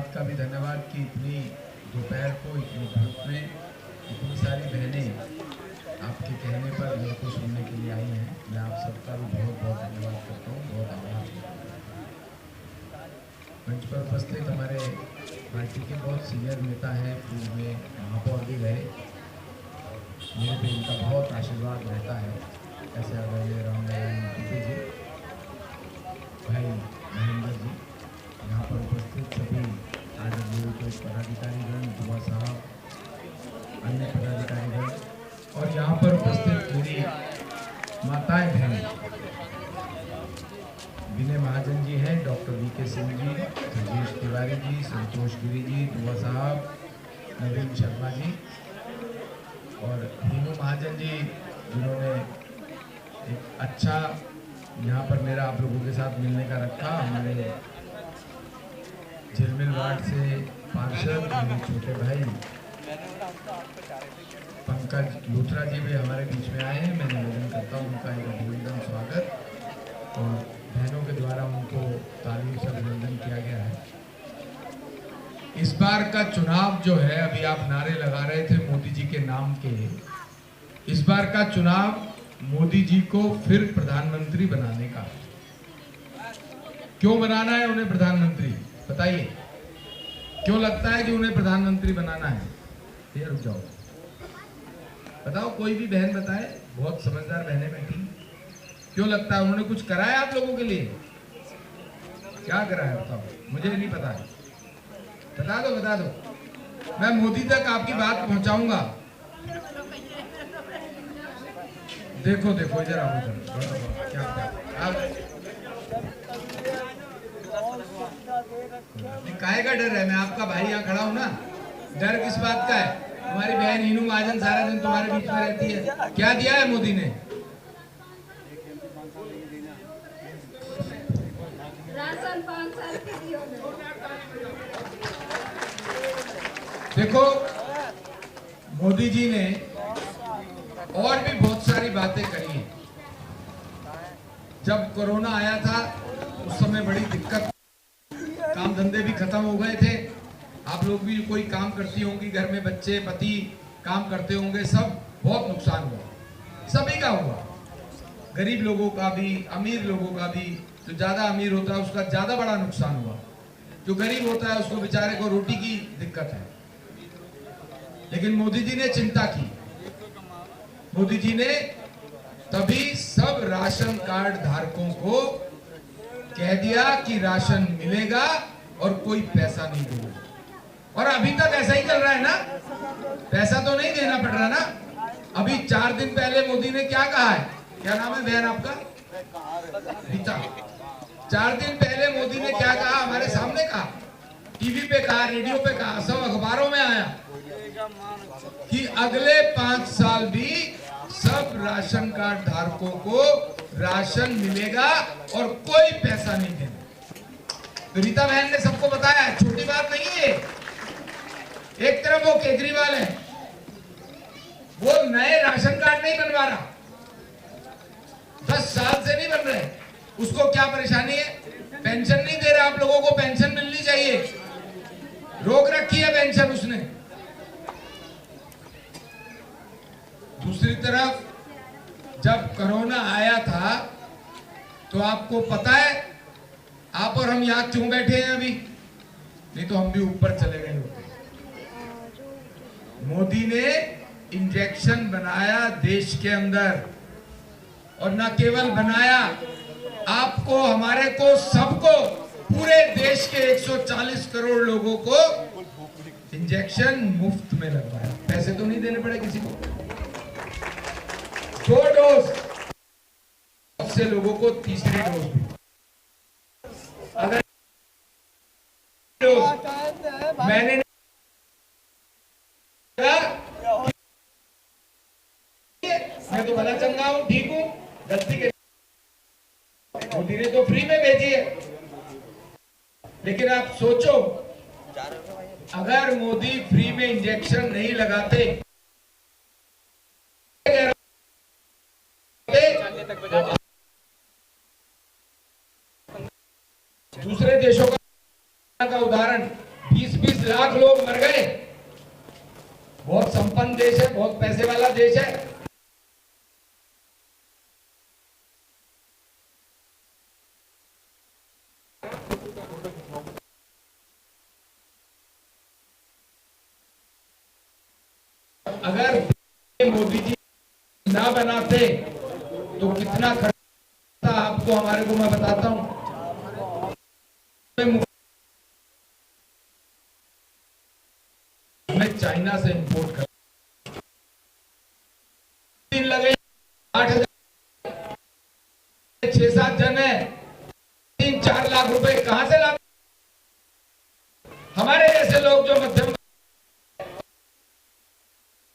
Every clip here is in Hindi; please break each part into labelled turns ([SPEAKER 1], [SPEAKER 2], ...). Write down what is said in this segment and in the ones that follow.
[SPEAKER 1] बात का भी धन्यवाद कि इतनी दोपहर को इतनी धूप में इतनी सारी बहनें आपके कहने पर मेरे को सुनने के लिए आई हैं। मैं आप सबका भी बहुत बहुत धन्यवाद करता हूँ, बहुत आभार करता हूँ। मंच पर उपस्थित हमारे पार्टी के बहुत सीनियर नेता हैं, पूर्व में महापौर भी रहे, मेरे पे इनका बहुत आशीर्वाद रहता है। ऐसे आदरणीय रामनारायण टीपी जी, भाई महेंद्र जी, यहाँ पर उपस्थित सभी आदरणीय पदाधिकारीगण, दुआ साहब, अन्य पदाधिकारीगण और यहाँ पर उपस्थित मेरी माताएं बहनें, विनय महाजन जी हैं, डॉक्टर वीके सिंह जी, राजेश तिवारी जी, संतोष गिरी जी, दुआ साहब, नवीन शर्मा जी और हीनू महाजन जी, जिन्होंने एक अच्छा यहाँ पर मेरा आप लोगों के साथ मिलने का रखा। हमारे झिलमिल वार्ड से पार्षद मेरे छोटे भाई पंकज लूथरा जी भी हमारे बीच में आए हैं। मैं निवेदन करता हूँ उनका एक अभिनंदन स्वागत और बहनों के द्वारा उनको तालियों से अभिनंदन किया गया है। इस बार का चुनाव जो है, अभी आप नारे लगा रहे थे मोदी जी के नाम के, इस बार का चुनाव मोदी जी को फिर प्रधानमंत्री बनाने का। क्यों बनाना है उन्हें प्रधानमंत्री, बताइए क्यों लगता है कि उन्हें प्रधानमंत्री बनाना है? ये रुक जाओ, बताओ, कोई भी बहन बताए, बहुत समझदार बहनें बैठी। क्यों लगता है? उन्होंने कुछ कराया आप लोगों के लिए? क्या कराया बताओ, मुझे नहीं पता है, बता दो बता दो, मैं मोदी तक आपकी बात पहुंचाऊंगा। देखो देखो इधर आओ, इधर क्या काहे का डर है? मैं आपका भाई यहाँ खड़ा हूँ ना, डर किस बात का है? हमारी बहन हीनू महाजन सारा दिन तुम्हारे बीच में रहती है। क्या दिया है मोदी ने?
[SPEAKER 2] राशन 5 साल के दियो।
[SPEAKER 1] देखो मोदी जी ने और भी बहुत सारी बातें करी हैं। जब कोरोना आया था उस समय बड़ी दिक्कत, काम धंधे भी खत्म हो गए थे। आप लोग भी कोई काम करती होंगी, घर में बच्चे पति काम करते होंगे, सब बहुत नुकसान हुआ, सभी का हुआ, गरीब लोगों का भी, अमीर लोगों का भी। जो ज्यादा अमीर होता है उसका ज्यादा बड़ा नुकसान हुआ, जो गरीब होता है उसको बेचारे को रोटी की दिक्कत है। लेकिन मोदी जी ने चिंता की, मोदी जी ने तभी सब राशन कार्ड धारकों को कह दिया कि राशन मिलेगा और कोई पैसा नहीं देगा। और अभी तक ऐसा ही चल रहा है ना, पैसा तो नहीं देना पड़ रहा ना। अभी 4 दिन पहले मोदी ने क्या कहा है? क्या नाम है बहन आपका? रीता। 4 दिन पहले मोदी ने क्या कहा? हमारे सामने कहा, टीवी पे कहा, रेडियो पे कहा, सब अखबारों में आया कि अगले 5 साल भी सब राशन कार्ड धारकों को राशन मिलेगा और कोई पैसा नहीं देना। तो रीता बहन ने सबको बताया, छोटी बात नहीं है। एक तरफ वो केजरीवाल है, वो नए राशन कार्ड नहीं बनवा रहा, 10 साल से नहीं बन रहे। उसको क्या परेशानी है? पेंशन नहीं दे रहा, आप लोगों को पेंशन मिलनी चाहिए, रोक रखी है पेंशन उसने। दूसरी तरफ जब कोरोना आया था तो आपको पता है, आप और हम यहां क्यों बैठे हैं अभी? नहीं तो हम भी ऊपर चले गए होते। मोदी ने इंजेक्शन बनाया देश के अंदर, और न केवल बनाया, आपको, हमारे को, सबको, पूरे देश के 140 करोड़ लोगों को इंजेक्शन मुफ्त में लगवाया। पैसे तो नहीं देने पड़े किसी को। 2 डोज, से लोगों को तीसरी डोज भी। अगर डोज मैंने मैं तो भला चंगा हूं, ठीक हूं, गलती के मोदी ने तो फ्री में भेजी है। लेकिन आप सोचो, अगर मोदी फ्री में इंजेक्शन नहीं लगाते, दूसरे देशों का उदाहरण, 20 संपन्न देश है, बहुत पैसे वाला देश है। अगर मोदी जी ना बनाते तो कितना खर्च था आपको हमारे को मैं बताता हूं। मैं चाइना से इंपोर्ट कर दिन लगे 8,000 6-7 जन है, 3-4 लाख रुपए कहां से ला? हमारे जैसे लोग जो मध्यम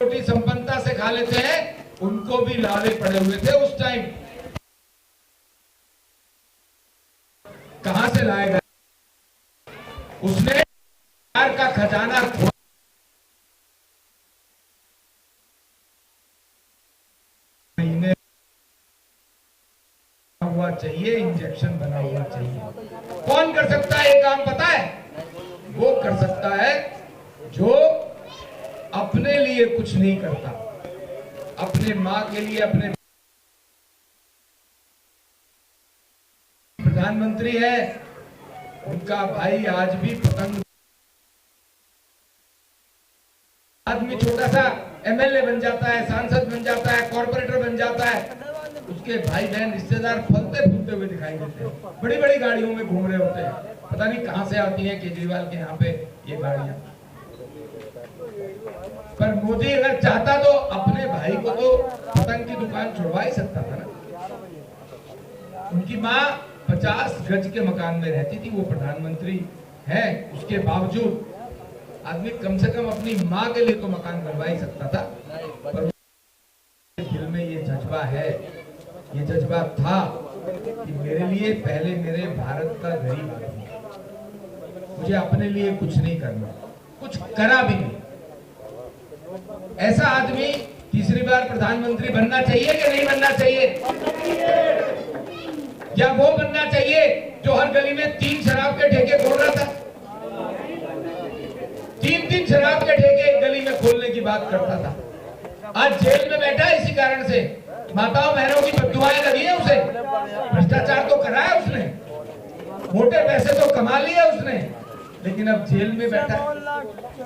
[SPEAKER 1] छोटी संपन्नता से खा लेते हैं उनको भी लाले पड़े हुए थे उस टाइम। कहां से लाएगा? उसने सरकार का खजाना महीने हुआ चाहिए, इंजेक्शन बना हुआ चाहिए। कौन कर सकता है ये काम पता है? वो कर सकता है जो अपने लिए कुछ नहीं करता, अपने मां के लिए। अपने प्रधानमंत्री है, उनका भाई आज भी पतंग, आदमी छोटा सा एमएलए बन जाता है, सांसद बन जाता है, कॉर्पोरेटर बन जाता है, उसके भाई बहन रिश्तेदार फलते फूलते हुए दिखाई देते हैं, बड़ी बड़ी गाड़ियों में घूम रहे होते हैं। पता नहीं कहां से आती हैं केजरीवाल के यहाँ पे ये गाड़ियां। पर मोदी अगर चाहता तो अपने भाई को तो पतंग की दुकान छुड़वा ही सकता था ना। उनकी माँ 50 गज के मकान में रहती थी, वो प्रधानमंत्री है, उसके बावजूद आदमी कम से कम अपनी माँ के लिए तो मकान बनवा ही सकता था। पर दिल में ये जज्बा है, ये जज्बा था कि मेरे लिए पहले मेरे भारत का गरीब आदमी, मुझे अपने लिए कुछ नहीं करना, कुछ करा भी नहीं। ऐसा आदमी तीसरी बार प्रधानमंत्री बनना चाहिए कि नहीं बनना चाहिए? या वो बनना चाहिए जो हर गली में 3 शराब के ठेके खोल रहा था, 3 शराब के ठेके गली में खोलने की बात करता था, आज जेल में बैठा है इसी कारण से। माताओं बहनों की बद्दुआएं लगी है उसे, भ्रष्टाचार तो करा है उसने, मोटे पैसे तो कमा लिए उसने, लेकिन अब जेल में बैठा है।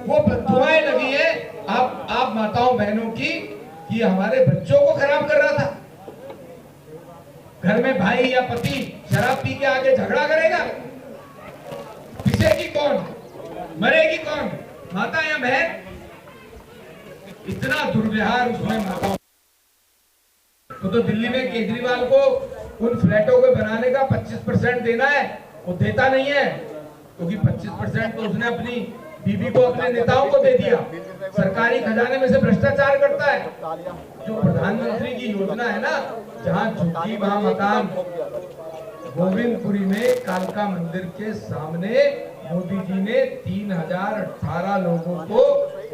[SPEAKER 1] वो बद्दुआएं लगी है आप माताओं बहनों की कि हमारे बच्चों को खराब कर रहा था। घर में भाई या पति शराब पी के आगे झगड़ा करेगा, पिसेगी कौन, मरेगी कौन, माता या बहन? इतना दुर्व्यवहार उसने माताओं। तो दिल्ली में केजरीवाल को उन फ्लैटों को बनाने का 25% देना है, वो देता नहीं है, क्योंकि 25% तो उसने अपनी बीबी को, अपने नेताओं को दे दिया। सरकारी खजाने में से भ्रष्टाचार करता है। जो प्रधानमंत्री की योजना है ना, जहां झुग्गी वहां मकान, गोविंदपुरी में कालका मंदिर के सामने मोदी जी ने 3018 लोगों को,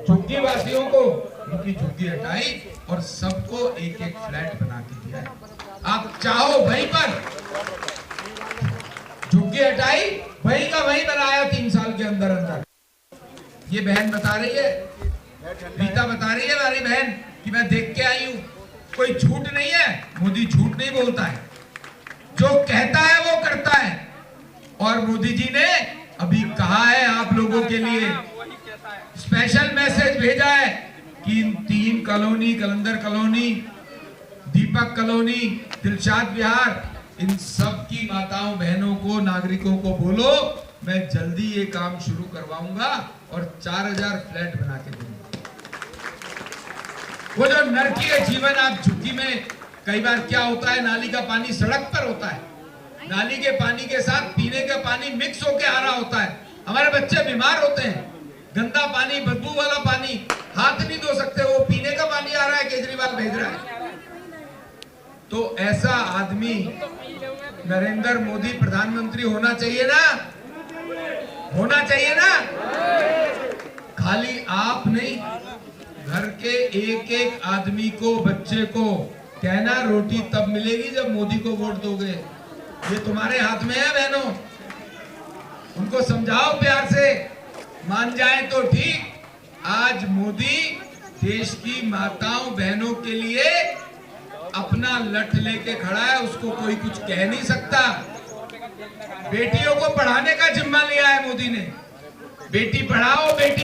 [SPEAKER 1] झुग्गी वासियों को, उनकी झुग्गी हटाई और सबको एक-एक फ्लैट बना के दिया है। आप चाहो वहीं पर झुग्गी हटाई, वहीं का वहीं बनाया 3 साल के अंदर अंदर। ये बहन बता रही है, रीता बता रही है हमारी बहन, कि मैं देख के आई हूं। कोई झूठ नहीं है, मोदी झूठ नहीं बोलता है, जो कहता है वो करता है। और मोदी जी ने अभी कहा है आप लोगों के लिए, स्पेशल मैसेज भेजा है कि इन 3 कॉलोनी, कलंदर कॉलोनी, दीपक कॉलोनी, दिलशाद विहार, इन सब की माताओं बहनों को, नागरिकों को बोलो मैं जल्दी ये काम शुरू करवाऊंगा और 4000 फ्लैट बना के दूंगा। वो जो नरकीय जीवन आप झुग्गी में, कई बार क्या होता है, नाली का पानी सड़क पर होता है, नाली के पानी के साथ पीने का पानी मिक्स होके आ रहा होता है, हमारे बच्चे बीमार होते हैं। गंदा पानी, बदबू वाला पानी, हाथ नहीं धो सकते, वो पीने का पानी आ रहा है, केजरीवाल भेज रहा है। तो ऐसा आदमी नरेंद्र मोदी प्रधानमंत्री होना चाहिए ना, होना चाहिए ना। खाली आप नहीं, घर के एक-एक आदमी को, बच्चे को कहना रोटी तब मिलेगी जब मोदी को वोट दोगे। ये तुम्हारे हाथ में है बहनों, उनको समझाओ प्यार से, मान जाए तो ठीक। आज मोदी देश की माताओं बहनों के लिए अपना लठ लेके खड़ा है, उसको कोई कुछ कह नहीं सकता। बेटियों को पढ़ाने का जिम्मा लिया है मोदी ने, बेटी पढ़ाओ बेटी,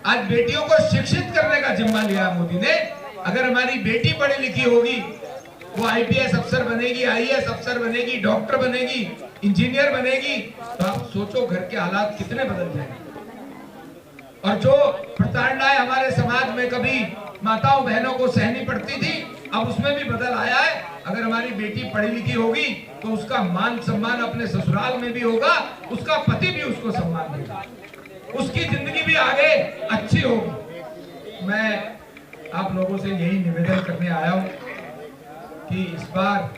[SPEAKER 1] आज बेटियों को शिक्षित करने का जिम्मा लिया है मोदी ने। अगर हमारी बेटी पढ़ी लिखी होगी, वो आईपीएस अफसर बनेगी, आईएएस अफसर बनेगी, डॉक्टर बनेगी, इंजीनियर बनेगी, तो आप सोचो घर के हालात कितने बदल जाएंगे। और जो प्रताड़नाएं हमारे समाज में कभी माताओं बहनों को सहनी पड़ती थी, अब उसमें भी बदल आया है। अगर हमारी बेटी पढ़ी लिखी होगी तो उसका मान सम्मान अपने ससुराल में भी होगा, उसका पति भी उसको सम्मान देगा, उसकी जिंदगी भी आगे अच्छी होगी। मैं आप लोगों से यही निवेदन करने आया हूं कि इस बार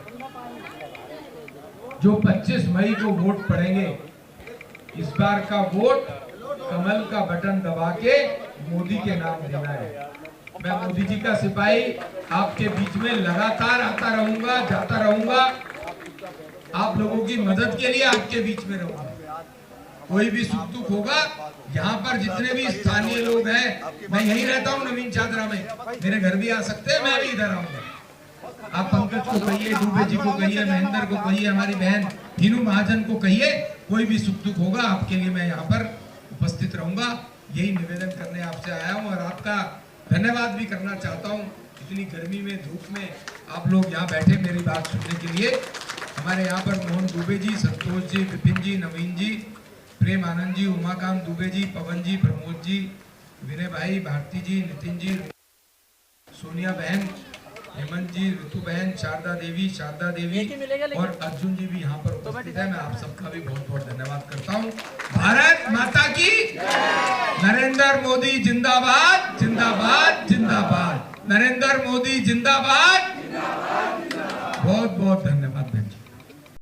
[SPEAKER 1] जो 25 मई को वोट पड़ेंगे, इस बार का वोट कमल का बटन दबा के मोदी के नाम देना है। मैं मोदी जी का सिपाही आपके बीच में लगातार आता रहूंगा, जाता रहूंगा, आप लोगों की मदद के लिए आपके बीच में रहूंगा। कोई भी सुख दुख होगा, यहाँ पर जितने भी स्थानीय लोग हैं, मैं यहीं रहता हूँ नवीन चादरा में, मेरे घर भी आ सकते हैं, मैं भी इधर आऊंगा। आप पंकज को कहिए, दुबे जी को कहिए, महेंद्र को कहिए, हमारी बहन हीनू महाजन को कहिए, कोई भी सुख दुख होगा आपके लिए मैं यहाँ पर उपस्थित रहूंगा। यही निवेदन करने आपसे आया हूँ और आपका धन्यवाद भी करना चाहता हूँ। इतनी गर्मी में, धूप में आप लोग यहाँ बैठे मेरी बात सुनने के लिए। हमारे यहाँ पर मोहन दुबे जी, संतोष जी, विपिन जी, नवीन जी, प्रेम आनंद जी, उमाकांत दुबे जी, पवन जी, प्रमोद जी, विनय भाई, भारती जी, नितिन जी, सोनिया बहन, हेमंत जी, ऋतु बहन, शारदा देवी और अर्जुन जी भी यहाँ पर उपस्थित है। मैं आप सबका भी बहुत बहुत धन्यवाद करता हूँ। भारत माता की, नरेंद्र मोदी जिंदाबाद, जिंदाबाद, जिंदाबाद, नरेंद्र मोदी जिंदाबाद।